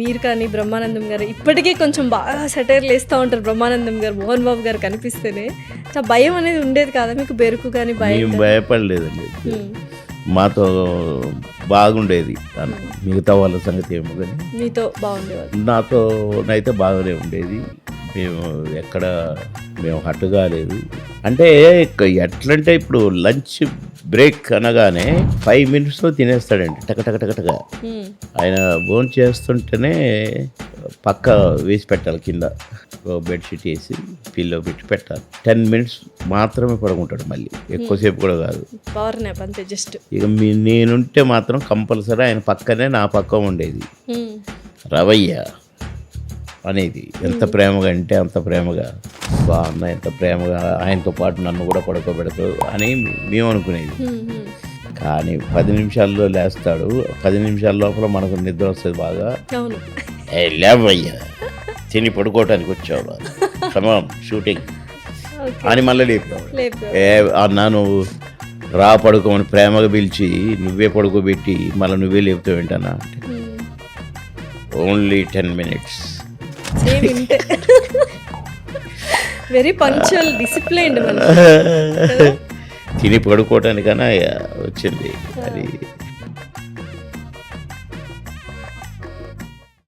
మీరు కానీ బ్రహ్మానందం గారు ఇప్పటికీ కొంచెం బాగా సెటైర్లు వేస్తూ ఉంటారు. బ్రహ్మానందం గారు, మోహన్ బాబు గారు కనిపిస్తేనే చాలా భయం అనేది ఉండేది కదా మీకు? బెరుకు కానీ భయం? మేము భయపడలేదండి, మాతో బాగుండేది. మిగతా వాళ్ళ సంగతి ఏమో కానీ మీతో బాగుండేవాళ్ళు. నాతోనైతే బాగానే ఉండేది. మేము హట్టు కాలేదు. అంటే ఎట్లంటే ఇప్పుడు లంచ్ బ్రేక్ అనగానే 5 minutesలో తినేస్తాడండి, టకటకటకటగా. ఆయన భోజనం చేస్తుంటేనే పక్క వేసి పెట్టాలి, కింద బెడ్షీట్ వేసి పిల్లో పెట్టి పెట్టాలి. 10 minutes మాత్రమే పడుకుంటాడు, మళ్ళీ ఎక్కువసేపు కూడా కాదు. పవర్ నాప్ అంతే జస్ట్. ఇక నేనుంటే మాత్రం కంపల్సరీ ఆయన పక్కనే నా పక్క ఉండేది. రవయ్య అనేది ఎంత ప్రేమగా అంటే అంత ప్రేమగా, అన్న ఎంత ప్రేమగా ఆయనతో పాటు నన్ను కూడా పడుకోబెడతాడు అని మేము అనుకునేది. కానీ 10 నిమిషాల్లో లేస్తాడు, 10 నిమిషాల లోపల మనకు నిద్ర వస్తుంది బాగా. లేవయ్యా, తిని పడుకోవటానికి వచ్చావు, కమాన్ షూటింగ్ అని మళ్ళీ లేపాడు. అన్నా నువ్వు రా పడుకోమని ప్రేమగా పిలిచి నువ్వే పడుకోబెట్టి మళ్ళీ నువ్వే లేపుతావు ఏంటన్నా అంటే only 10 minutes. Very punctual, disciplined. తిని పడుకోవటానికన్నా వచ్చింది అది.